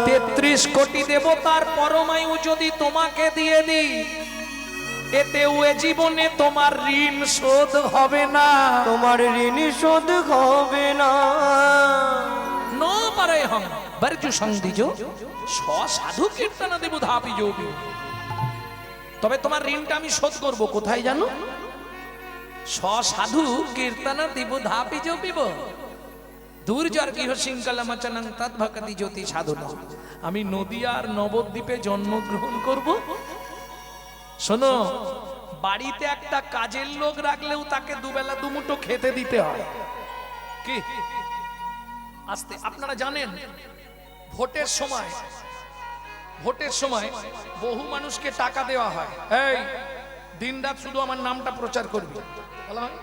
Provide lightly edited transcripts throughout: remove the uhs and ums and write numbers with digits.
33 কোটি দেবতার পরমায়ু যদি তোমাকে দিয়ে দিই, এতেও এ জীবনে তোমার ঋণ শোধ হবে না। তোমার ঋণ শোধ হবে না। নো পারে হম বর্জু সংদিজ সাধু কীর্তনা দেব ধাপি যোগী। তবে তোমার ঋণটা আমি শোধ করব কোথায় জানো? সাধু কীর্তনা দেব ধাপি যোগীব দুর্জর গৃহ শৃঙ্খলামচনং তদ্ভক্তি জ্যোতি সাধনা। আমি নদিয়ার নবদ্বীপে জন্মগ্রহণ করব। শোনো, বাড়িতে একটা কাজের লোক রাখলেও তাকে দুবেলা দুমুঠো খেতে দিতে হয়। কি আস্তে, আপনারা জানেন ভোটের সময় বহু মানুষকে টাকা দেওয়া হয়। এই দিনরাত শুধু আমার নামটা প্রচার করবি, বলা হয়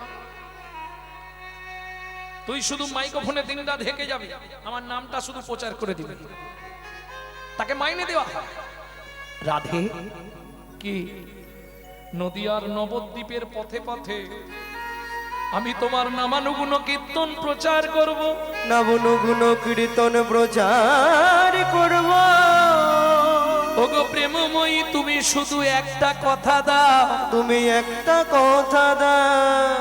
তুই শুধু মাইক্রোফোনে দিনরাত হেঁকে যাবি, আমার নামটা শুধু প্রচার করে দিবি, তাকে মাইনে দেওয়া হয়। রাধে কি নদিয়ার নবদ্বীপের পথে পথে আমি তোমার নামানুগুণ কীর্তন প্রচার করব। নামানুগুণ কীর্তন প্রচার করব। ওগো প্রেমময়ী, তুমি শুধু একটা কথা দাও, তুমি একটা কথা দাও।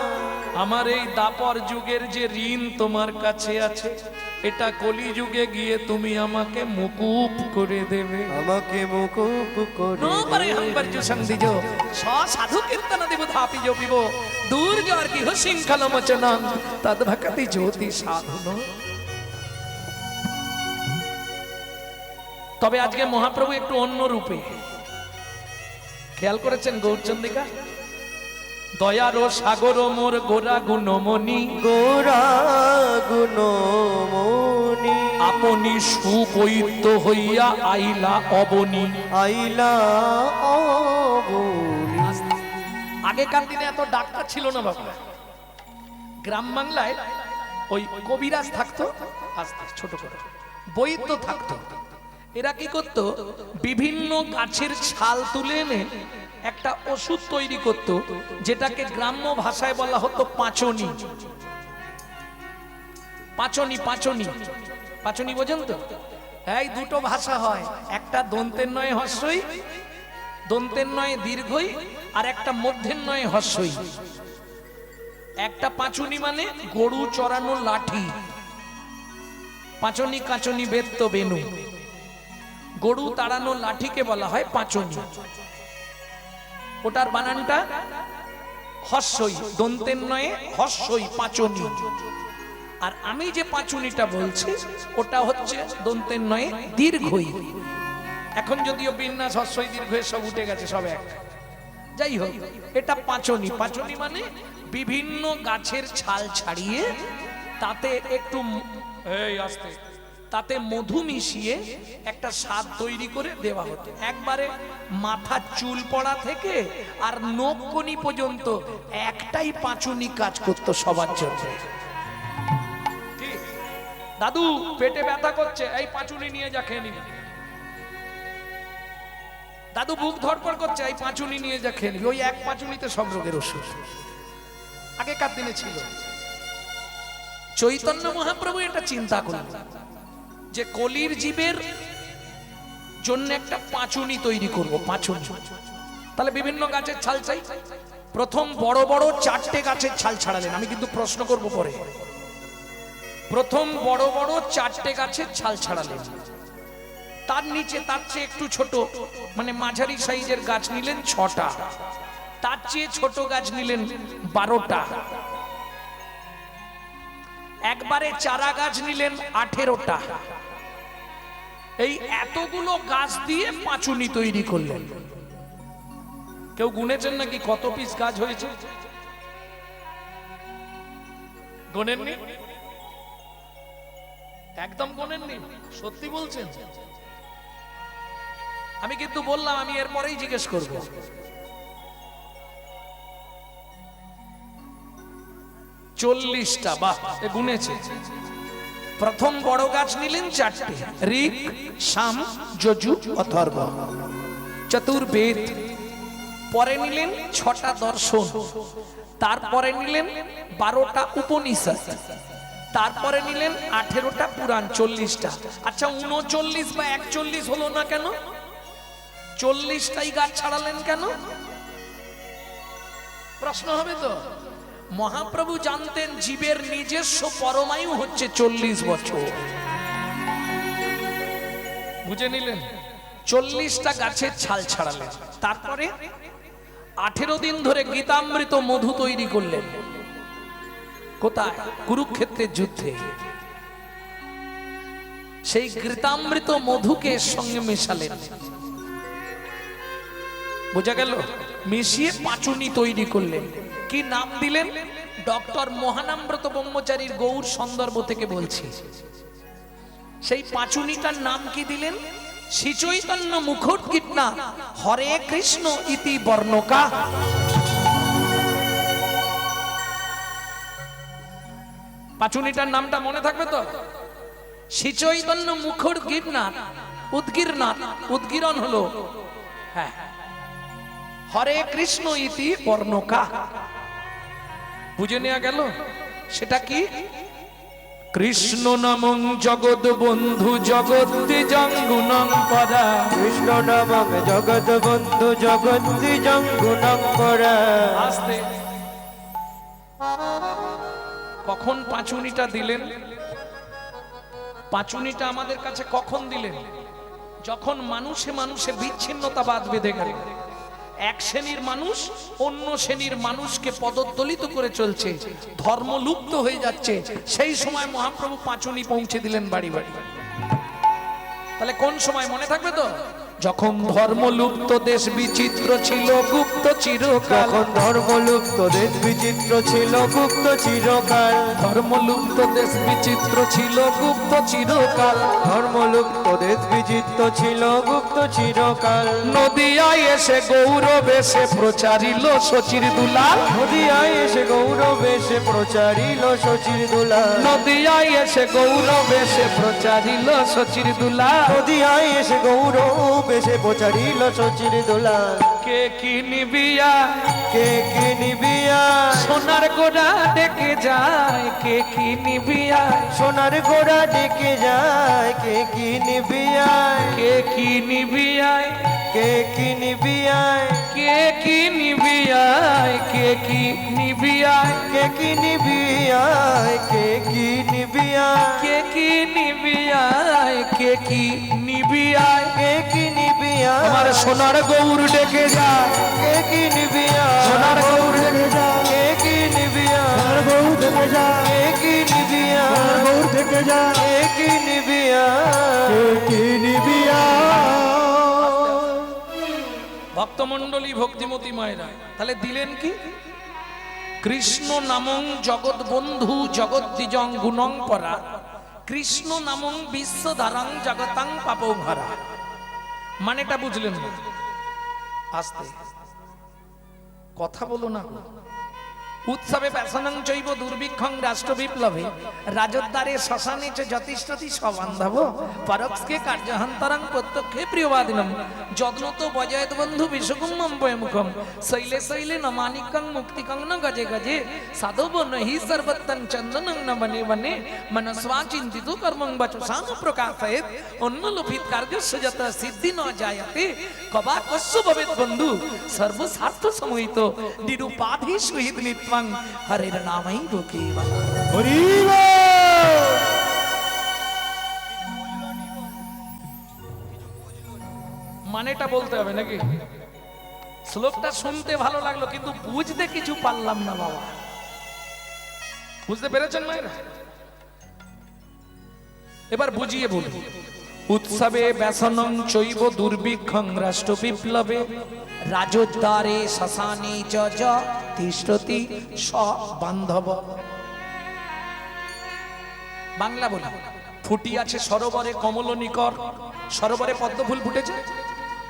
আমার এই দাপর যুগের যে ঋণ তোমার কাছে আছে, এটা কলি যুগে গিয়ে তুমি আমাকে মুকুব করে দেবে। আমাকে মুকুব করে নো পারে হংবর্জ সংদিজ সাধু কীর্তন দেব ধাপি যোগীব দুর্জর গৃহ শৃঙ্খলামচনং তদ্ভক্তি জ্যোতি সাধনা। তবে আজকে মহাপ্রভু একটু অন্য রূপে, খেয়াল করেছেন গৌরচন্দ্রিকা? দয়ার সাগর মোর গোরা গুণমণি, গোরা গুণমণি আপনি সুপৈত হইয়া আইলা অবনী। আইলা অবনী। আগেকার দিনে এত ডাক্তার ছিল না বাবা। গ্রাম বাংলায় ওই কবিরাজ থাকতো, আস্তে ছোট করে বৈদ্য থাকতো। এরা কি করতো? বিভিন্ন গাছের ছাল তুলে এনে একটা ওষুধ তৈরি করত, যেটাকে গ্রাম্য ভাষায় বলা হতো পাঁচনি। পাঁচনি পাঁচনি পাঁচনি বোঝেন তো? এই দুটো ভাষা হয়, একটা দন্তের নয় হস্যই, দন্তের নয় দীর্ঘই, আর একটা মধ্যের নয় হস্যই। একটা পাঁচনি মানে গরু চড়ানো লাঠি, পাঁচনি কাঁচনি বেত্ত বেনু, গরু তাড়ানো লাঠিকে বলা হয় পাঁচনি। ওটার বানানটা হস্যই, দন্তের নয় হস্যই, পাঁচনি। আর আমি যে পাঁচুনিটা বলছি ওটা হচ্ছে দন্তের নয় দীর্ঘই। এখন যদিও বিন্যাস হস্যই দীর্ঘই সব উঠে গেছে, সব এক। যাই হোক, এটা পাঁচনি। পাঁচনি মানে বিভিন্ন গাছের ছাল ছাড়িয়ে তাতে একটু আস্তে তাতে মধু মিশিয়ে একটা স্বাদ তৈরি করে দেওয়া হতো। একবারে মাথার চুল পড়া থেকে আর নখকনি পর্যন্ত একটাই পাঁচুনি কাজ করতো সবার জন্য। দাদু পেটে ব্যথা করছে, এই পাঁচুনি নিয়ে যা খেয়ে নিবি। দাদু বুক ধড়ফড় করছে, এই পাঁচুনি নিয়ে যা খেয়ে নিবি। ওই এক পাঁচুনিতে সব রোগের ওষুধ আগেকার দিনে ছিল। চৈতন্য মহাপ্রভু এটা চিন্তা করলেন যে কলির জীবের জন্য একটা পাঁচুনি তৈরি করব। পাঁচুনি তাহলে বিভিন্ন গাছের ছাল চাই। প্রথম বড় বড় 4টে গাছের ছাল ছাড়ালেন। আমি কিন্তু প্রশ্ন করব পরে। প্রথম বড় বড় 4টে গাছের ছাল ছাড়ালেন। তার নিচে তার চেয়ে একটু ছোট মানে মাঝারি সাইজের গাছ নিলেন 6টা, তার চেয়ে ছোট গাছ নিলেন 12টা, একবারে চারা গাছ নিলেন 18টা। এই এতগুলো গাছ দিয়ে পাঁচুনি তৈরি করলেন। কেউ গুনেছেন নাকি কত পিস গাছ হয়েছে? গোনেননি? একদম গোনেননি? সত্যি বলছেন? আমি কিন্তু বললাম আমি এরপরেই জিজ্ঞেস করব। চল্লিশটা। বাহ, গুনেছে। প্রথম বড় গাছ নিলেন 4টে, ঋক, সাম, যজু, অথর্ব, চতুর্বেদ। পরে নিলেন 6টা দর্শন, তারপরে নিলেন 12টা উপনিষদ, তারপরে নিলেন 18টা পুরাণ 40টা। আচ্ছা 39 বা 41 হলো না কেন? 40টাই গাছ ছাড়ালেন কেন? প্রশ্ন হবে তো। মহাপ্রভু জানতেন জীবের নিজস্ব পরমায়ু হচ্ছে 40 বছর। বুঝে নিলেন? 40টা গাছের ছাল ছাড়ালেন, তারপরে 18 দিন ধরে গীতামৃত মধু তৈরি করলেন। কোথায়? কুরুক্ষেত্রের যুদ্ধে। সেই গীতামৃত মধুকে সঙ্গে মেশালেন, বোঝা গেল? মিশিয়ে পাঁচুনি তৈরি করলেন। কি নাম দিলেন? ডক্টর মহানামব্রত ব্রহ্মচারীর গৌর সন্দর্ভ থেকে বলছি। সেই পাঁচুনিটার নাম কি দিলেন? শ্রী চৈতন্য মুখোদ্গীতনা হরে কৃষ্ণ ইতি বর্ণকা। পাঁচুনিটার নামটা মনে থাকবে তো? শ্রী চৈতন্য মুখোদ্গীতনাথ, উদ্গীরনাথ, উদ্গীরণ হলো হ্যাঁ হরে কৃষ্ণ ইতি বর্ণকা। বুঝে নেওয়া গেল? সেটা কি? কৃষ্ণ নামং জগৎ বন্ধু জগদ্দিজং গুণং পরা। কৃষ্ণ নামং জগৎ বন্ধু জগদ্দিজং গুণং পরা। আস্তে। কখন পাঁচুনিটা দিলেন? পাঁচুনিটা আমাদের কাছে কখন দিলেন? যখন মানুষে মানুষে বিচ্ছিন্নতাবাদ বেঁধে গেল। এক শ্রেণীর মানুষ অন্য শ্রেণীর মানুষকে পদদলিত করে চলছে, ধর্ম লুপ্ত হয়ে যাচ্ছে। সেই সময় মহাপ্রভু পাঁচুনি পৌঁছে দিলেন বাড়ি বাড়ি। তাহলে কোন সময় মনে থাকবে তো? যখন ধর্মলুপ্ত দেশ বিচিত্র ছিল গুপ্ত চিরকাল। যখন ধর্মলুপ্ত দেশ বিচিত্র ছিল গুপ্ত চিরকাল। ধর্মলুপ্ত দেশ বিচিত্র ছিল গুপ্ত চিরকাল। ধর্মলুপ্ত দেশ বিচিত্র ছিল গুপ্ত চিরকাল। নদিয়ায় এসে গৌরব এসে প্রচারিল শচীর দুলাল। নদিয়ায় এসে গৌরব এসে প্রচারিল শচীর দুলাল। নদিয়ায় এসে গৌরব এসে প্রচারিল শচীর দুলাল। নদিয়ায় এসে গৌরব এসে প্রচারিল শচীর দুলাল। কে কি নিবিয়া, কে কি নিবিয়া, সোনার গোড়া ডেকে যায়। কে কি নিবিয়া, সোনার গোড়া ডেকে যায়। কে কি নিবিয়ায়, কে কি নিবিয়ায়, কে কি নিবিয়ায়, কে কি নিবিয়ায়, কে কি নিবিয়ায়, কে কি নিবিয়ায়, কে কি নিবিয়ায়, কে কি নিবিয়ায়, কে কি নিবিয়ায়। কে কি নিবিয়ায়, আমার সোনার গৌর ডেকে যায়। কে কি নিবিয়ায়, সোনার গৌর ডেকে যায়। কে কি নিবিয়ায়, গৌর থেকে যা, কে কি নিবিয়ায়, গৌর থেকে যা, কে কি নিবিয়ায়, কে কি নিবিয়ায়। ভক্তমণ্ডলী ভক্তিমতী মায়েরা, তাহলে দিলেন কি? কৃষ্ণ নামং জগৎ বন্ধু জগদ্দিজং গুণং পরা। কৃষ্ণ নামং বিশ্বধারাং জগতাং পাপৌঘরা। মানেটা বুঝলেন না? আস্তে কথা বলো না। উৎসবে ব্যাসনং চৈব দুর্ভিক্ষং রাষ্ট্র বিপ্লবে রাজদ্বারে শ্মশানে চ যতিষ্ঠতি সবান্ধব পরোক্ষে কার্যহন্তরং প্রত্যক্ষে প্রিয়বাদিনম যত্নত বজয়ত বন্ধু বিশ্বকুম্মম বয়মুখম শৈলে শৈলে ন মানিকং মুক্তিকং ন গজে গজে সাধব নহি সর্বত্তং চন্দনং ন বনে বনে মনস্বা চিন্তিতু কর্মং বচসান প্রকাশয়েত অন্নলোপিত কার্যস্য যত সিদ্ধি ন জায়তে কবা কস্য ভবেত বন্ধু সর্বস্বার্থ সমহিত নিরুপাধি সুহিত নিত্যং হরের নামই কেবল। মানেটা বলতে হবে নাকি? শ্লোকটা শুনতে ভালো লাগলো কিন্তু বুঝতে কিছু পারলাম না বাবা। বুঝতে পেরেছেন মায়েরা? এবার বুঝিয়ে বলুন। উৎসবে ব্যাসনং চৈব দুর্ভিক্ষং রাষ্ট্র বিপ্লবে রাজোদ্ধারে শ্মশানে চ তিষ্ঠতি সবান্ধব। বাংলা বলি। ফুটি আছে সরোবরে কমলনিকর, সরোবরে পদ্মফুল ফুটেছে,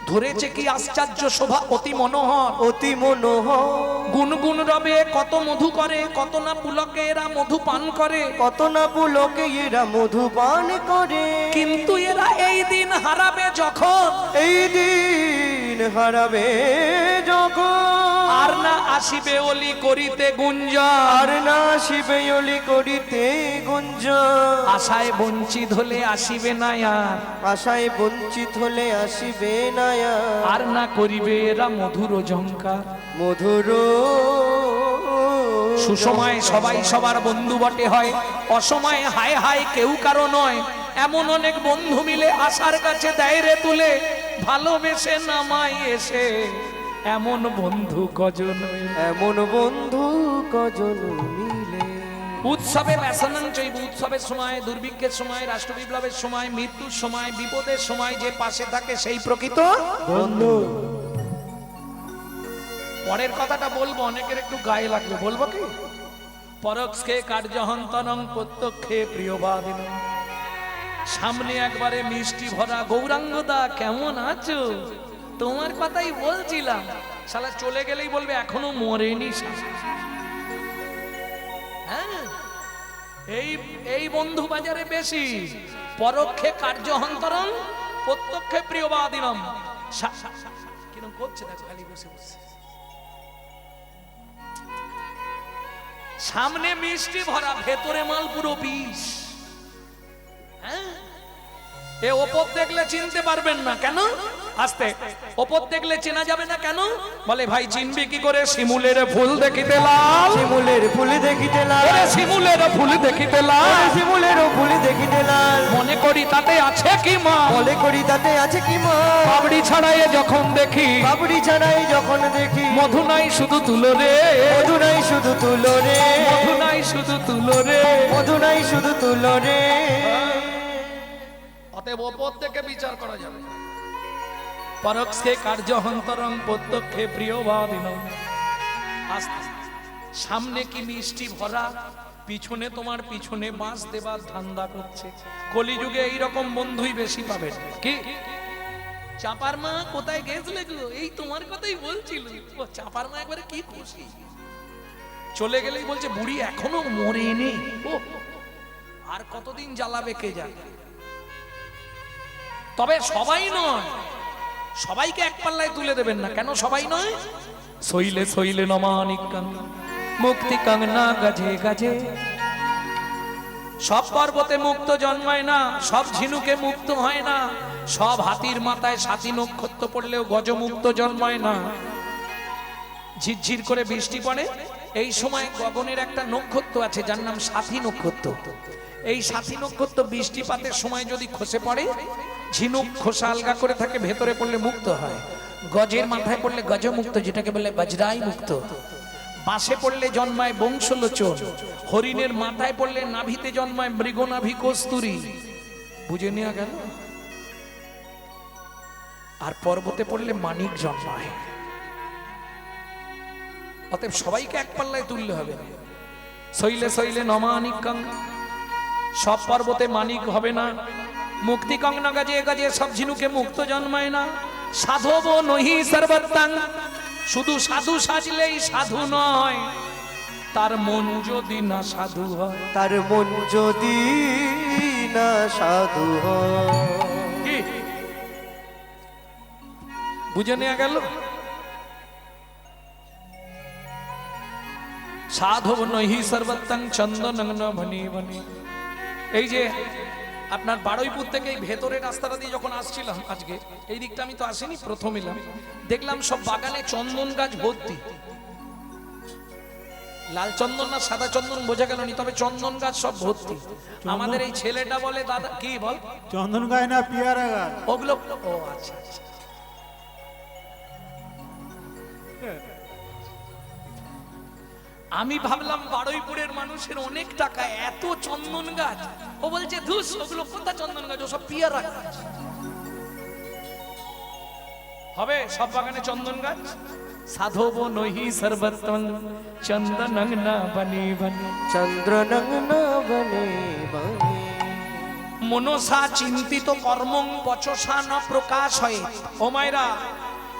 ধরেছে কি আশ্চর্য শোভা অতি মনোহর, অতি মনোহর। গুনগুন রবে কত মধু করে, কত না পুলকে এরা মধু পান করে, কত না পুলকে এরা মধু পান করে। কিন্তু এরা এই দিন হারাবে যখন, এই দিন হারাবে যখন, আর না আসিবে অলি করিতে গুঞ্জন, আর না আসিবে অলি করিতে গুঞ্জন, আশায় বঞ্চিত হলে আসিবে না আর, আশায় বঞ্চিত হলে আসিবে না আর না করিবে এরা মধুর ঝঙ্কার। মধুর সুসময় সবাই সবার বন্ধু বটে হয়, অসময়ে হায় হায় কেউ কারো নয়। এমন অনেক বন্ধু মিলে আশার কাছে দেয় রে তুলে, ভালোবেসে নামাই এসে এমন বন্ধু কজন মেলে। এমন বন্ধু কজন মিলে। উৎসবে ব্যসনং চৈব, উৎসবের সময়, দুর্ভিক্ষের সময়, রাষ্ট্র বিপ্লবের সময়, মৃত্যুর সময়, বিপদের সময় যে পাশে থাকে সেই প্রকৃত বন্ধু। পরের কথাটা বলবো, অনেকের একটু গায়ে লাগবে, বলবো কি? পরক্ষে কার্যহন্তরং প্রত্যক্ষে প্রিয়বাদিন। সামনে একবারে মিষ্টি ভরা গৌরাঙ্গদা কেমন আছো, তোমার কথাই বলছিলাম। শালা চলে গেলেই বলবে এখনো মরেনি শালা। হ্যাঁ, এই বন্ধু বাজারে বেশি। পরক্ষে কার্যহন্তরং প্রত্যক্ষে প্রিয়বাদিনম। কিরম করছে দেখো, খালি বসে বসে। সামনে মিষ্টি ভরা, ভেতরে মাল পুরো বিষ। হ্যাঁ, এ ওপর দেখলে চিনতে পারবেন না কেন? আস্তে, ওপর দেখলে চেনা যাবে না কেন? বলে ভাই চিনবি কি করে? শিমুলের ফুল দেখিতে লাল, শিমুলের ফুল দেখিতে লাল, ওরে শিমুলের ফুল দেখিতে লাল, শিমুলের ফুল দেখিতে লাল। মনে করি তাতে আছে কি মা, মনে করি তাতে আছে কি মা। পাবড়ি ছাড়াই যখন দেখি, পাপড়ি ছাড়াই যখন দেখি, মধু নাই শুধু তুলো রে, মধু নাই শুধু তুলো রে, মধু নাই শুধু তুলো রে। মধু নাই শুধু তুলো রে। অতএব ওপর থেকে বিচার করা যাবে। পরক্ষে কার্যহন্তরং প্রত্যক্ষে প্রিয়বাদিনম। সামনে কি মিষ্টি ভরা, পিছনে তোমার পিছনে বাঁশ দেবার ধান্দা করছে। কলিযুগে এইরকম বন্ধুই বেশি পাবেন। কি চাপার মা কোথায় গেছিলে গো? এই তোমার কথাই বলছিল। ও চাপার মা একবারে কি খুশি, চলে গেলেই বলছে বুড়ি এখনো মরেনি। ও আর কতদিন জ্বালাবে কে জানে। তবে সবাই নয়, সবাইকে এক পাল্লায় তুলে দেবেন না। কেন সবাই নয়? শৈলে শৈলে নমানিকাং মুক্তি কাঙ্গনা গাজে গাজে। সব পর্বতে মুক্ত জন্মায় না, সব ঝিনুকে মুক্ত হয় না, সব হাতির মাথায় সাথী নক্ষত্র পড়লেও গজমুক্ত জন্মায় না। ঝিরঝির করে বৃষ্টি পড়ে, এই সময় গগনের একটা নক্ষত্র আছে যার নাম সাথী নক্ষত্র। এই সাথী নক্ষত্র বৃষ্টিপাতের সময় যদি খসে পড়ে, ঝিনুক খোসা আলগা করে থাকে, ভেতরে পড়লে মুক্ত হয়। গজের মাথায় পড়লে গজমুক্ত, যেটাকে বলে বজ্রাই মুক্ত। বাঁশে পড়লে জন্মায় বংশলোচন, হরিণের মাথায় পড়লে নাভিতে জন্মায় মৃগনাভি কস্তুরী। বুঝে নেওয়া গেল? আর পর্বতে পড়লে মানিক জন্মায়। অতএব সবাইকে এক পাল্লায় তুললে হবে। শৈলে শৈলে নমানিকাং, সব পর্বতে মানিক হবে না। মুক্তি কংনা গাজে গাজে, সব ঝিনুকে মুক্ত জন্মায় না। সাধব নহি সর্বত্রাং, শুধু সাধু সাজলেই সাধু নয়, তার মন যদি না সাধু হয়। তার মন যদি না সাধু হয়। কি বুঝে নেওয়া গেল? সাধব নহি সর্বত্রাং চন্দনং ন ভনি ভনি। এই যে আপনার বারুইপুর থেকে এই ভেতরের রাস্তাটা দিয়ে যখন আসছিলাম আজকে, এই দিকটা আমি তো আসিনি, প্রথম এলাম, দেখলাম সব বাগানে চন্দন গাছ ভর্তি। লাল চন্দন না সাদা চন্দন বোঝা গেল নি, তবে চন্দন গাছ সব ভর্তি। আমাদের এই ছেলেটা বলে দাদা, কি বল? চন্দন গাছ না পিয়ারা গাছ। ওগুলো, ও আচ্ছা আচ্ছা। আমি ভাবলাম বারুইপুরের মানুষের অনেক টাকা, এত চন্দন গাছ। ও বলছে ধুস, ওগুলো কোথা চন্দন গাছ, ওসব পিয়ারা গাছ। হবে সব বাগানে চন্দন গাছ। সাধব নহি সর্বত্রং চন্দনং না বনি বনি। চন্দ্রনং না বনে বনে। মনসা চিন্তিত কর্মং বচসা না প্রকাশ হয়। ও মায়েরা,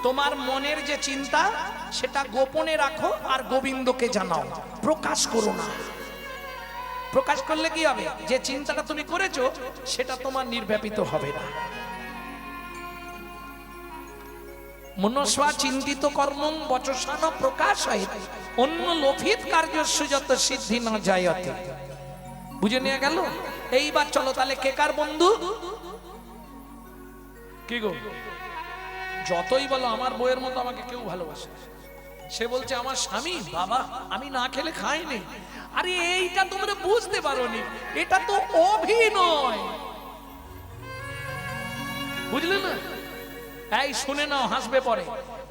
তোমার মনের যে চিন্তা সেটা গোপনে রাখো আর গোবিন্দকে জানাও, প্রকাশ করো না। প্রকাশ করলে কি হবে? যে চিন্তাটা তুমি করেছো সেটা তোমার নির্ব্যাপিত হবে না। মনস্বা চিন্তিত কর্মং বচসান প্রকাশ হয় অন্য লোভিত কার্যস্য যত সিদ্ধি না যায়তে। বুঝে নিয়ে গেল। এইবার চলো তাহলে কে কার বন্ধু? কি গো, যতই বলো আমার বউয়ের মতো আমাকে কেউ ভালোবাসে, সে বলছে আমার স্বামী, বাবা আমি না খেলে খাইনি। আরে এইটা তোমরা বুঝতে পারোনি, এটা তো অভিনয়, বুঝলে না? এই শুনে নাও, হাসবে পরে।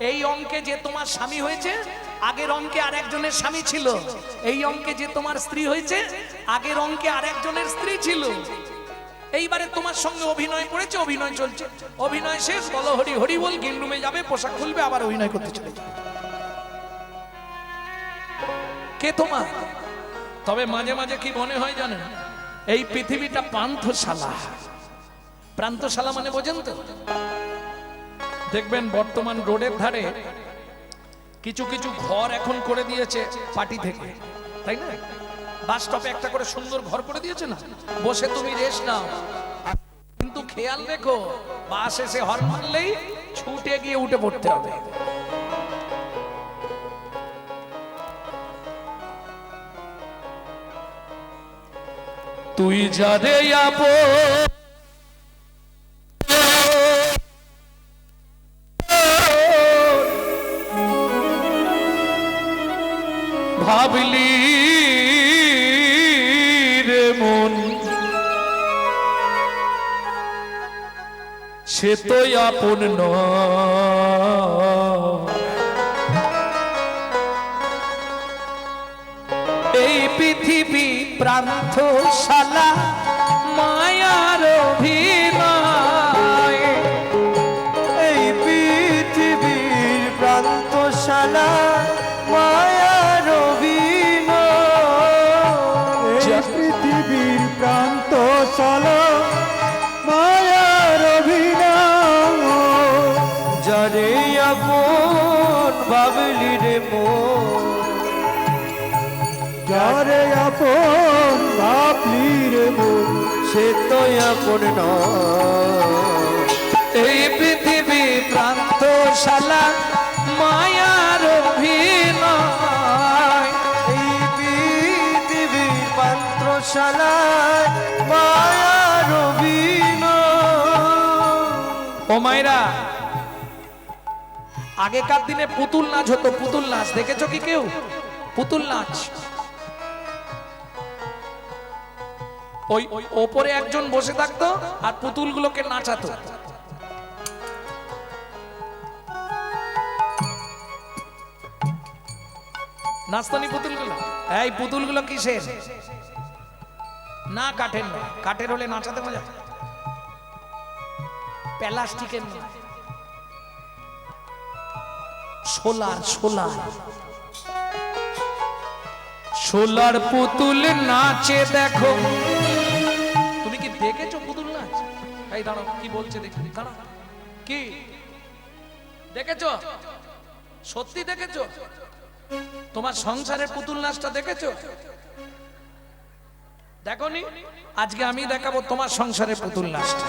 এই অঙ্কে যে তোমার স্বামী হয়েছে, আগের অঙ্কে আর একজনের স্বামী ছিল। এই অঙ্কে যে তোমার স্ত্রী হয়েছে, আগের অঙ্কে আর একজনের স্ত্রী ছিল। এইবারে তোমার সঙ্গে অভিনয় করেছে, অভিনয় চলছে, অভিনয় শেষ, বলো হরি হরি বল, গিন রুমে যাবে, পোশাক খুলবে, আবার অভিনয় করতে চলে যাবে। কে তোমার? তবে মাঝে মাঝে কি মনে হয় জানেন, এই পৃথিবীটা পান্থশালা। প্রান্তশালা মানে বোঝেন তো? দেখবেন বর্তমান রোডের ধারে কিছু কিছু ঘর এখন করে দিয়েছে পার্টি থেকে, তাই না? বাস স্টপে একটা করে সুন্দর ঘর করে দিয়েছে না, বসে তুমি রেস্ট নাও। কিন্তু খেয়াল রেখো, বাস এসে হর্ন মারলেই ছুটে গিয়ে উঠে পড়তে হবে। তুই যারে আপন ভাবলি রে মন, সে তো আপন নয়। এই পৃথিবী প্রান্তশালা, মায়ার অভিনয়। এই পৃথিবীর প্রান্তশালা, মায়ার অভিনয়। এই পৃথিবীর প্রান্তশালা, মায়ার অভিনয়। যারে আপন ভাবলি রে মন, যারে আপন ভাবলি রে মন, সে তো আপন নয়। এই পৃথিবী প্রান্তশালা, মায়ার অভিনয়। এই পৃথিবীর পাত্রশালায়, মায়ার অভিনয়। ও মায়েরা, আগেকার দিনে পুতুল নাচ হতো, পুতুল নাচ দেখেছো কি কেউ? পুতুল নাচ, ওই ওপরে একজন বসে থাকতো আর পুতুলগুলোকে নাচাতো। নাচতানি পুতুলগুলো। এই পুতুলগুলো কিসের? না কাঠের নয়, কাঠের হলে নাচাতে মজা, প্লাস্টিকের নয়, সোলার। সোলার সোলার পুতুল নাচে দেখো। তুমি কি দেখেছো পুতুল নাচ? এই দাঁড়াও, কি বলছে দেখি, দাঁড়াও। কি দেখেছো? সত্যি দেখেছো? তোমার সংসারের পুতুল নাচটা দেখেছো? দেখোনি? আজকে আমি দেখাবো তোমার সংসারের পুতুল নাচটা।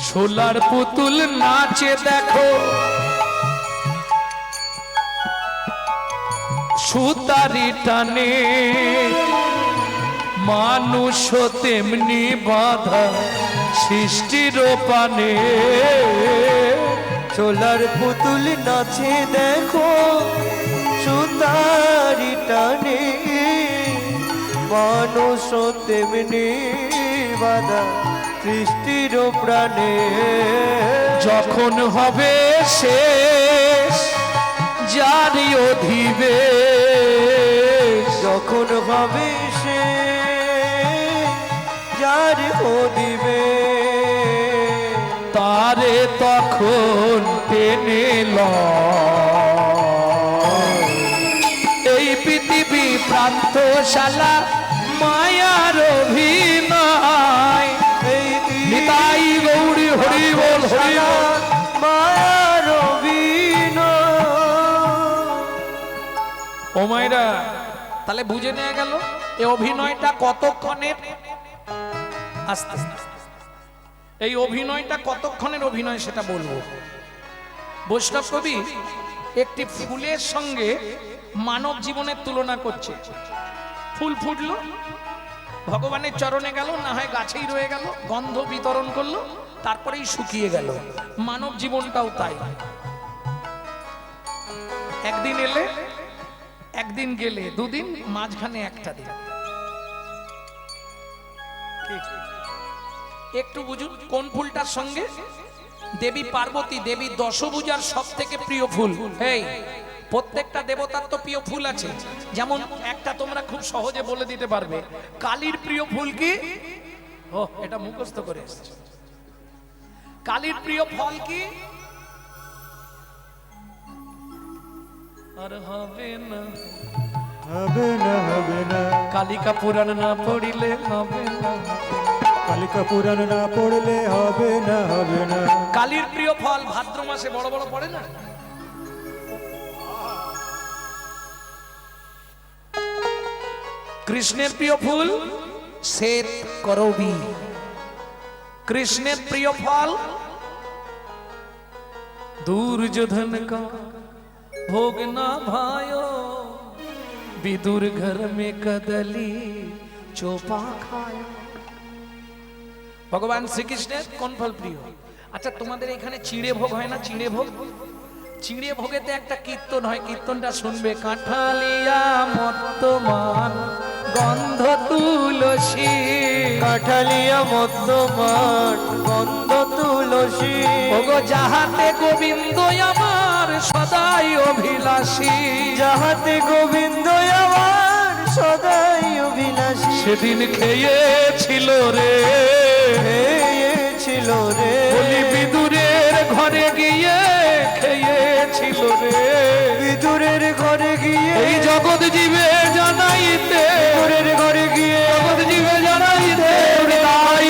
সোলার পুতুল নাচে দেখো, সুতারি টানে, মানুষ তেমনি বাধা সৃষ্টির পানে। সোলার পুতুল নাচে দেখো, সুতারি টানে, মানুষ তেমনি বাধা সৃষ্টির প্রাণে। যখন হবে শেষ জারি অধিবেশ, যখন হবে সে যার দিবে, তারে তখন টেনে লয়। এই পৃথিবী প্রান্তশালা, মায়ার অভিনয়। এই নিতাই গৌরী হরি বল, হরি বল। মায়ার অভিনয়। ও মায়েরা, তাহলে বুঝে নেওয়া গেল এই অভিনয়টা কতক্ষণের। আস্তে এই অভিনয়টা কতক্ষণের অভিনয় সেটা বলবো। বৈষ্ণব কবি একটি ফুলের সঙ্গে মানব জীবনের তুলনা করছে। ফুল ফুটলো, ভগবানের চরণে গেল, না হয় গাছেই রয়ে গেল, গন্ধ বিতরণ করলো, তারপরেই শুকিয়ে গেল। মানব জীবনটাও তাই, একদিন এলে একদিন গেলে, দুদিন, মাঝখানে একটা দিন। একটু বুঝুন কোন ফুলটার সঙ্গে? দেবী পার্বতী, দেবী দশভুজার সব থেকে প্রিয় ফুল। এই প্রত্যেকটা দেবতার তো প্রিয় ফুল আছে। যেমন একটা তোমরা খুব সহজে বলে দিতে পারবে, কালীর প্রিয় ফুল কি? ও, এটা মুখস্থ করে এসেছে। কালীর প্রিয় ফল কি? আর হবে না, হবে না, হবে না, কালিকা পুরাণ না পড়িলে হবে না। কালিকা পুরাণ না পড়লে হবে না, হবে না। কালীর প্রিয় ফল ভাদ্র মাসে বড় বড় পড়ে না? কৃষ্ণের প্রিয় ফুল শ্বেত করবী। কৃষ্ণের প্রিয় ফল दुर्योधन का भोग ना भायो, विदुर घर में कदली चोपा खायो। ভগবান শ্রীকৃষ্ণের কোন ফল প্রিয়? আচ্ছা, তোমাদের এখানে চিড়ে ভোগ হয় না? চিড়ে ভোগ, চিড়ে ভোগেতে একটা কীর্তন হয়, কীর্তনটা শুনবে। কাঁঠালিয়া মত্তমান গন্ধ তুলসী, কাঠালিয়া মধ্যমান গন্ধ তুলসী, ওগো যাহাতে গোবিন্দ আমার সদাই অভিলাষী, যাহাতে গোবিন্দ আমার সদাই অভিলাষী। সেদিন খেয়েছিল রে, খেয়েছিল রে, বলি বিদুরের ঘরে গিয়ে খেয়েছিল রে, বিদুরের ঘরে গিয়ে, এই জগৎ জীবে জানাইতে, বিদুরের ঘরে গিয়ে, জগৎ জীবে জানাইতে, তাই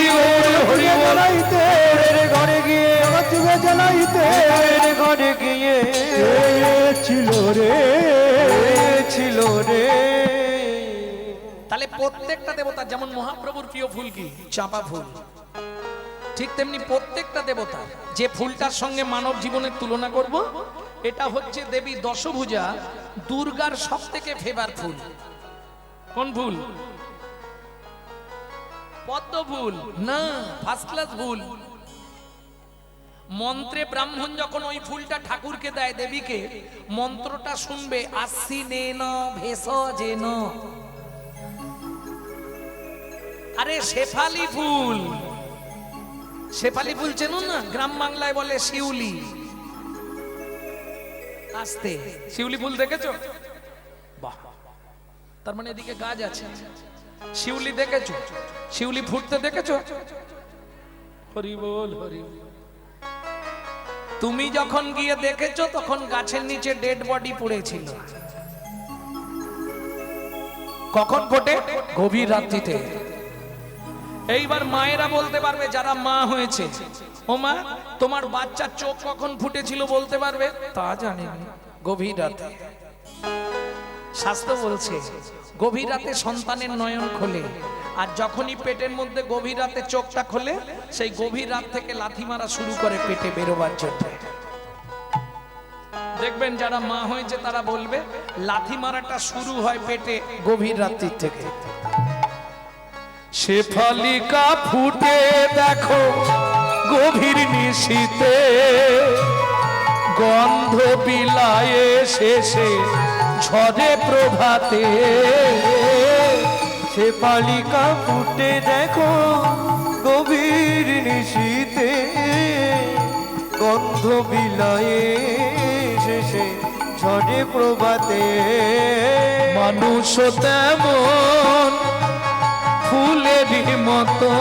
হরি জানাইতে, বিদুরের ঘরে গিয়ে, জগৎ জানাইতে, বিদুরের ঘরে গিয়ে ছিল রে, ছিল রে। তাহলে প্রত্যেকটা দেবতা, যেমন মহাপ্রভুর প্রিয় ফুল কি? চাঁপা ফুল, ঠিক তেমনি প্রত্যেকটা দেবতা যে ফুলটার সঙ্গে মানব জীবনের তুলনা করব, এটা হচ্ছে দেবী দশভুজা দুর্গার সব থেকে ফেভার ফুল। কোন ফুল? পদ্ম ফুল না, ফার্স্ট ক্লাস ফুল। মন্ত্রে ব্রাহ্মণ যখন ওই ফুলটা ঠাকুরকে দেয়, দেবীকে, মন্ত্রটা শুনবে, আশ্বিনেন ভেষজেন। আরে শেফালি ফুল, শেফালি ফুল চেনো না? গ্রাম বাংলায় বলে শিউলি। আস্তে, শিউলি ফুল দেখেছো? বাহ, তার মানে এদিকে গাছ আছে। শিউলি দেখেছো? শিউলি ফুটতে দেখেছো? হরি বল, হরি বল। তুমি যখন গিয়ে দেখেছো তখন গাছের নিচে ডেড বডি পড়েছিল। কখন ফোটে? গভীর রাত্রিতে। এইবার মায়েরা বলতে পারবে, যারা মা হয়েছে, ও মা, তোমার বাচ্চার চোখ কখন ফুটেছিল বলতে পারবে? তা জানি না, গভীর রাতে। শাস্ত্র বলছে গভীর রাতে সন্তানের নয়ন খোলে, আর যখনই পেটের মধ্যে গভীর রাতে চোখটা খোলে, সেই গভীর রাত থেকে লাথি মারা শুরু করে পেটে বেরোবার জন্য। দেখবেন যারা মা হয়েছে তারা বলবে লাথি মারাটা শুরু হয় পেটে গভীর রাত্রি থেকে। শেফালিকা ফুটে দেখো গভীর নিশীতে, গন্ধ বিলায়ে শেষে ঝরে প্রভাতে। শেফালিকা ফুটে দেখো গভীর নিশীতে, গন্ধ বিলায়ে শেষে ঝরে প্রভাতে। মানুষ তেমন ফুলেরই মতো,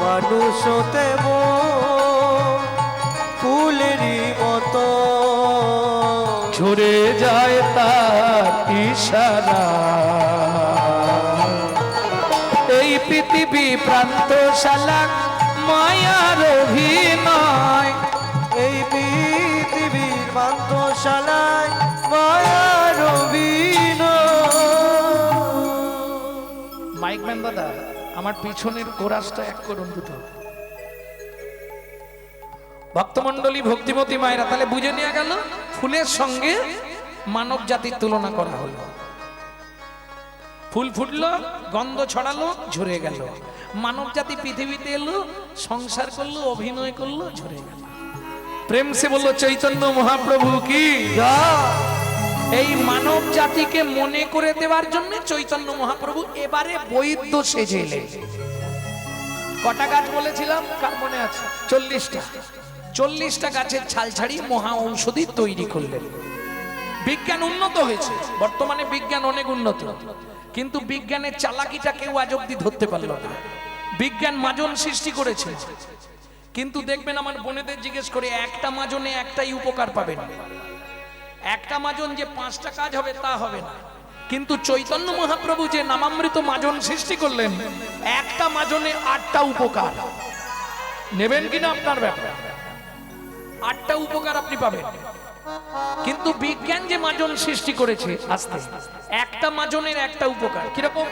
মানুষ তেমন ফুলেরই মতো, ঝরে যায় তার ইশারা। এই পৃথিবী প্রান্তশালা মায়ার অভিনয়, এই পৃথিবীর পান্থশালায় মায়ার অভিনয়। মাইক ম্যান দাদা আমার পিছনের কোরাসটা এক করুন দুটো। ভক্তমণ্ডলী, ভক্তিমতী মায়েরা, তাহলে বুঝে নেওয়া গেল ফুলের সঙ্গে মানব জাতির তুলনা করা হলো। ফুল ফুটলো, গন্ধ ছড়ালো, ঝরে গেল। মানব জাতি পৃথিবীতে এলো, সংসার করলো, অভিনয় করলো, ঝরে গেল। প্রেম সে বললো চৈতন্য মহাপ্রভু কি। এই মানব জাতিকে মনে করে দেওয়ার জন্য চৈতন্য মহাপ্রভু এবারে বৈদ্য সেজে এলেন। কটা গাছ বলেছিলাম, কার মনে আছে? 40টা। 40টা গাছের ছাল ছাড়িয়ে মহা ঔষধি তৈরি করলেন। বিজ্ঞান উন্নত হয়েছে, বর্তমানে বিজ্ঞান অনেক উন্নত, কিন্তু বিজ্ঞানের চালাকিটা কেউ আজ অব্দি ধরতে পারলো না। বিজ্ঞান মাজন সৃষ্টি করেছে, কিন্তু দেখবেন আমার বোনেদের জিজ্ঞেস করে, একটা মাজনে একটাই উপকার পাবেন। একটা মাজন যে 5টা কাজ হবে তা হবে না। কিন্তু চৈতন্য মহাপ্রভু যে নামামৃত মাজন সৃষ্টি করলেন, একটা মাজনে 8টা উপকার। নেবেন কিনা আপনার ব্যাপার, 8টা উপকার আপনি পাবেন। কিন্তু বিজ্ঞান যে মাজন সৃষ্টি করেছে আস্তে, একটা মাজনের একটা উপকার। কিরকম?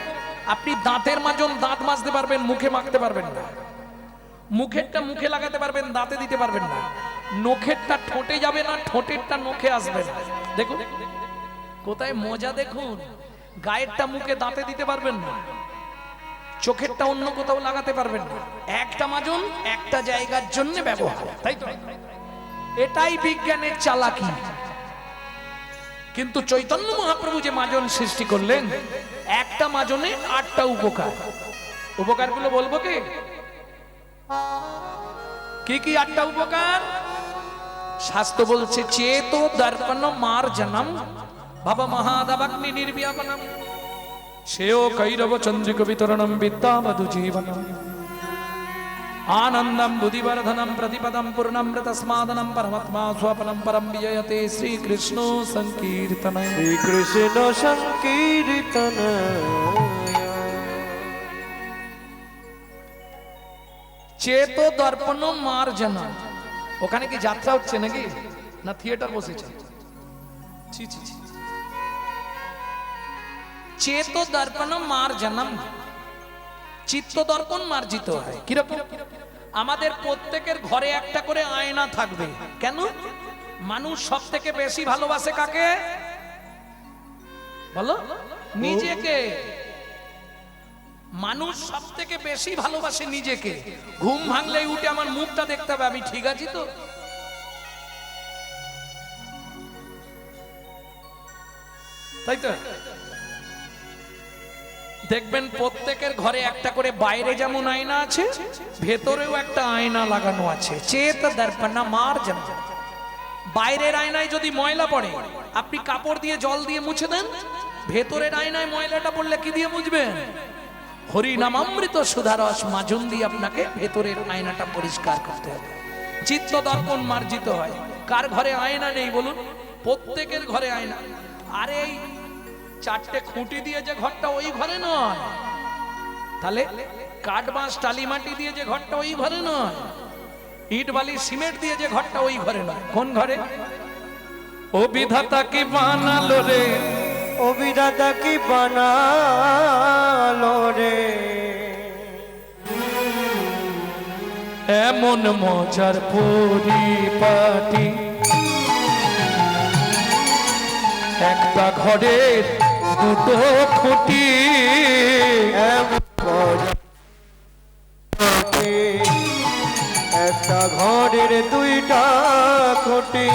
আপনি দাঁতের মাজন দাঁত মাজতে পারবেন, মুখে মাখতে পারবেন না। মুখেরটা মুখে লাগাতে পারবেন, দাঁতে দিতে পারবেন না। নখেরটা ঠোঁটে যাবে না, ঠোঁটেরটা নখে আসবে না। দেখুন কোথায় মজা, দেখুন। গায়েরটা মুখে দাঁতে দিতে পারবেন না, চোখেরটা অন্য কোথাও লাগাতে পারবেন না। একটা মাজন একটা জায়গার জন্য ব্যবহার, তাই তো? এটাই বিজ্ঞানের চালাকি। কিন্তু চৈতন্য মহাপ্রভু যে মাজন সৃষ্টি করলেন, একটা মাজনে 8টা উপকার। উপকারগুলো বলবো কি কি 8টা উপকার? শাস্ত্র বলছে চেতো দর্পণ মার্জনম ভব মহাদবগ্নি নির্ব্যাপনম শ্রেয় কৈরব চন্দ্রিক বিতরণম বিদ্যাবধু জীবনম आनंदम बुद्धिवर्धनम प्रतिपदम पूर्णमृत स्मादनम परमात्मा स्वपनम परम विजयते श्री कृष्ण संकीर्तन। শ্রী কৃষ্ণ সংকীর্তন। চেতো দর্পণ মার্জন। ওখানে কি যাত্রা হচ্ছে নাকি, না থিয়েটার বসেছে? ছি ছি ছি। চেতো দর্পণ মার্জনম, চিত্ত দর্পণ মার্জিত হয়। কিরকম? আমাদের প্রত্যেকের ঘরে একটা করে আয়না থাকবে। কেন? মানুষ সব থেকে বেশি ভালোবাসে কাকে বলো? নিজেকে। মানুষ সব থেকে বেশি ভালোবাসে নিজেকে। ঘুম ভাঙলেই উঠে আমার মুখটা দেখতে হবে, আমি ঠিক আছি তো। তাই তো? দেখবেন প্রত্যেকের ঘরে একটা করে বাইরে যেমন আয়না আছে, ভেতরেও একটা আয়না লাগানো আছে। চেত দর্পণ মার্জন। বাইরের আয়নায় যদি ময়লা পড়ে, আপনি কাপড় দিয়ে জল দিয়ে মুছে দেন। ভেতরের আয়নায় ময়লাটা পড়লে কি দিয়ে মুছবেন? হরি নামামৃত সুধারস মাজন দিয়ে আপনাকে ভেতরের আয়নাটা পরিষ্কার করতে হবে। চিত্ত দর্পণ মার্জিত হয়। কার ঘরে আয়না নেই বলুন? প্রত্যেকের ঘরে আয়না। আরে এই 4টে খুঁটি দিয়ে যে ঘরটা, ওই ঘরে নয়। তাহলে কাঠ বাঁশ টালি মাটি দিয়ে যে ঘরটা, ওই ঘরে নয়। ইট বালি সিমেন্ট দিয়ে যে ঘরটা, ওই ঘরে নয়। কোন ঘরে? ও বিধাতা কি বানালো রে, ও বিধাতা কি বানালো রে, এমন মজার পরিপাটি একটা ঘরের দুটো খুঁটি। একটা ঘরের 2টা খুঁটি,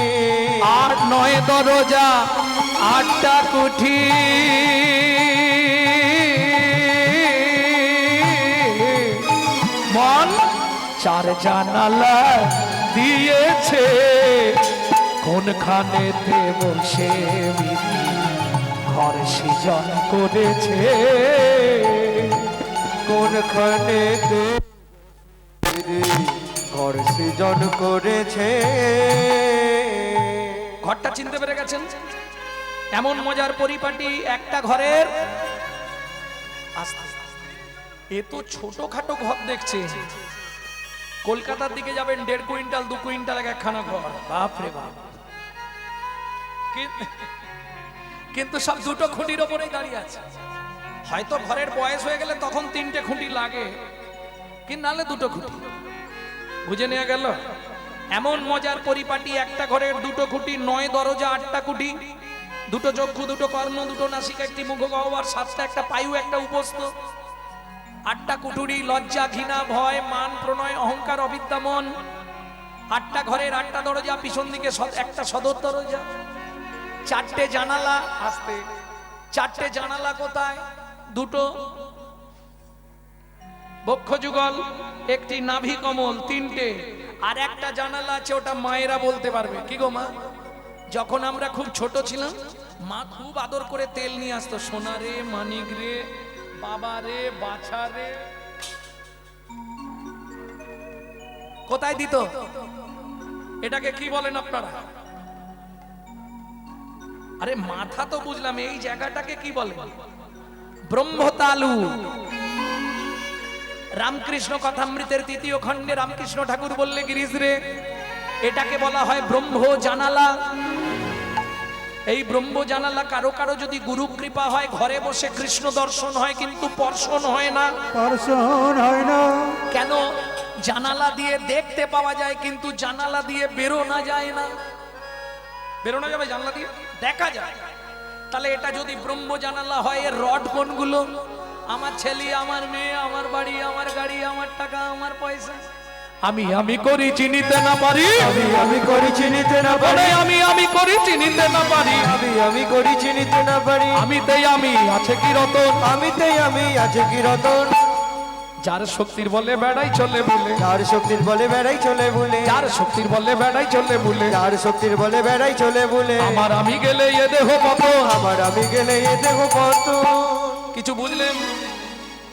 8-9 দরজা, 8টা কুঠি। মন 4 জানালা দিয়েছে, কোনখানেতে বসে ঘর সৃজন করেছে। কোনখানেতে ঘর সৃজন করেছে। ঘরটা চিনতে পেরে গেছেন? এমন মজার পরিপাটি একটা ঘরের। এ তো ছোটখাটো ঘর দেখছে। কলকাতার দিকে যাবেন, 1.5 কুইন্টাল 2 কুইন্টাল একখানা ঘর, বাপরে বাপ। কিন্তু সব দুটো খুঁটির ওপরেই দাঁড়িয়ে আছে। হয়তো ঘরের বয়স হয়ে গেলে তখন 3টে খুঁটি লাগে, কি নালে 2টো খুঁটি। বুঝে নেওয়া গেল? এমন মজার পরিপাটি, একটা ঘরের 2টো খুঁটি, 9 দরজা, 8টা খুঁটি, 2টো চক্ষু, 2টো কর্ণ, 2টো নাসিকা, 1টি মুখ গহ্বর, 7টা, একটা পায়ু, একটা উপস্থ, 8টা কুঠুরি, লজ্জা, ঘৃণা, ভয়, মান, প্রণয়, অহংকার, অবিদ্যা, মন। 8টা ঘরের 8টা দরজা, পিছন দিকে একটা সদর দরজা, 4টে জানালা। আসতে 4টে জানালা কোথায়? 2টো বক্ষ যুগল, 1টি নাভি কমল, 3টে। আর একটা জানালা আছে, ওটা মায়েরা বলতে পারবে। কি গো মা? যখন আমরা খুব ছোট ছিলাম, মা খুব আদর করে তেল নিয়ে আসতো। সোনা রে, মানিক রে, বাবা রে, বাছা রে। কোথায় দিত? এটাকে কি বলেন আপনারা? আরে মাথা তো বুঝলাম, এই জায়গাটাকে কি বলে? ব্রহ্মতালু। রামকৃষ্ণ কথামৃতের 3য় খণ্ডে রামকৃষ্ণ ঠাকুর বললে, গিরিশ রে, এটাকে বলা হয় ব্রহ্ম জানালা। এই ব্রহ্ম জানালা কারো কারো যদি গুরু কৃপা হয়, ঘরে বসে কৃষ্ণ দর্শন হয়, কিন্তু পর্শন হয় না। দর্শন হয় না। কেন? জানালা দিয়ে দেখতে পাওয়া যায়, কিন্তু জানালা দিয়ে বেরোনো যায় না। বেরোনো যাবে জানালা দিয়ে? দেখা যায়। তাহলে এটা যদি ব্রহ্ম জানালা হয়, এর রড কোনগুলো? আমার ছেলে, আমার মেয়ে, আমার বাড়ি, আমার গাড়ি, আমার টাকা, আমার পয়সা। আমি করি চিনিতে না পারি, আমি করি চিনিতে না পারি, আমি করি চিনিতে না পারি, আমি করি চিনিতে না পারি, আমিতেই আমি আছে কি রতন, আমিতেই আমি আছে কি রতন। যার শক্তির বলে বেড়াই চলে বলে, যার শক্তির বলে বেড়াই চলে বলে, যার শক্তির বলে বেড়াই চলে বলে, যার শক্তির বলে বেড়াই চলে বলে, আমার আমি গেলে এ দেহ কত, আমার আমি গেলে এ দেহ কত। কিছু বুঝলেন?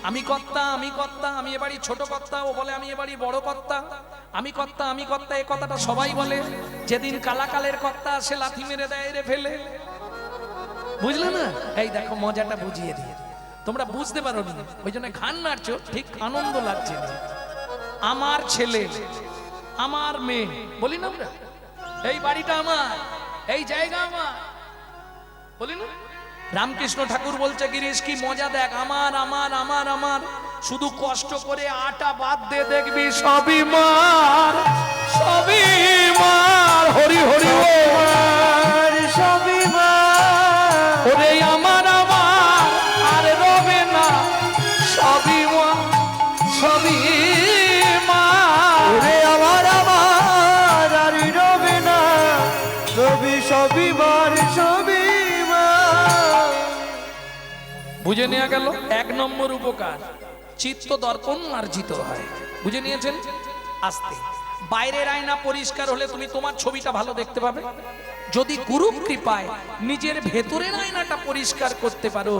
আমি কর্তা, আমি কর্তা, আমি এবারই ছোট কর্তা, ও বলে আমি এবারই বড় কর্তা। আমি কর্তা, আমি কর্তা, এই কথাটা সবাই বলে। যেদিন কালাকালের কর্তা আসে, লাথি মেরে দেয়, রে ফেলে। বুঝলে না? এই দেখো মজাটা বুঝিয়ে দিয়ে, তোমরা বুঝতে পারো না, ওই জন্য খান নাড়ছো, ঠিক আনন্দ লাগছে। আমার ছেলে, আমার মেয়ে, বলি না আমরা, এই বাড়িটা আমার, এই জায়গা আমার, বলি না? রামকৃষ্ণ ঠাকুর বলছে, গিরিশ কি মজা দেখ, আমার আমার আমার আমার, শুধু কষ্ট করে আটা বাদ দে, দেখবি সবই মার, সবই মার। হরি হরি আর সবই মার, ওরে আমার আমার আর রবে না, সবই মার, সবই মার। ওরে আমার আমার আর রবে না, রবি সবই মার, সবই মার। বুঝে নেওয়া গেল? 1 নম্বর উপকার, চিত্ত দর্পণ মার্জিত হয়। বুঝে নিয়েছেন? আস্তে বাইরের আয়না পরিষ্কার হলে তুমি তোমার ছবিটা ভালো দেখতে পাবে। যদি গুরু কৃপায় নিজের ভেতরের আয়নাটা পরিষ্কার করতে পারো,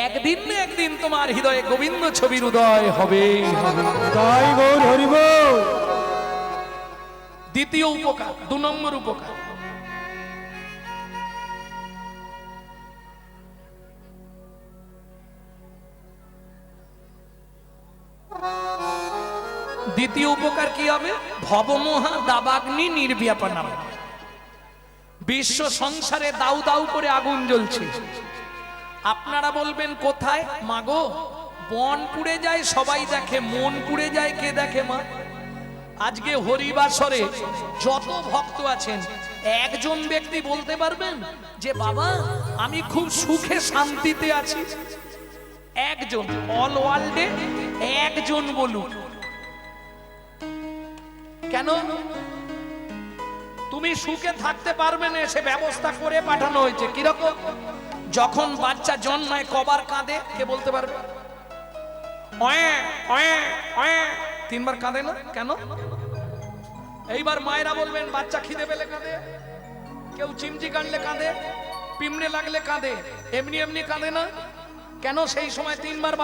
একদিন না একদিন তোমার হৃদয়ে গোবিন্দ ছবির উদয় হবে। তাই গৌর হরিবল। দ্বিতীয় উপকার, 2 নম্বর উপকার, দ্বিতীয় উপকার কি হবে? ভবমোহা দাবাগ্নি নির্ব্যাপনম। বিশ্ব সংসারে দাউ দাউ করে আগুন জ্বলছে। আপনারা বলবেন কোথায়? মাগো, বন পুড়ে যায় সবাই দেখে, মন পুড়ে যায় কে দেখে মা? আজকে হরিবাসরে যত ভক্ত আছেন, একজন ব্যক্তি বলতে পারবেন যে বাবা আমি খুব সুখে শান্তিতে আছি? একজন, অল ওয়ার্ল্ডে একজন বলুন। কেন? তুমি সুখে থাকতে পারবে না, সে ব্যবস্থা করে পাঠানো হয়েছে। কিরকম? যখন বাচ্চা জন্মায় কবার কাঁদে, কে বলতে পারবে? 3 বার কাঁদে না? কেন? এইবার মায়েরা বলবেন বাচ্চা খিদে পেলে কাঁদে, কেউ চিমটি কাটলে কাঁদে, পিমড়ে লাগলে কাঁদে, এমনি এমনি কাঁদে না। কেন? সেই সময় 3 বার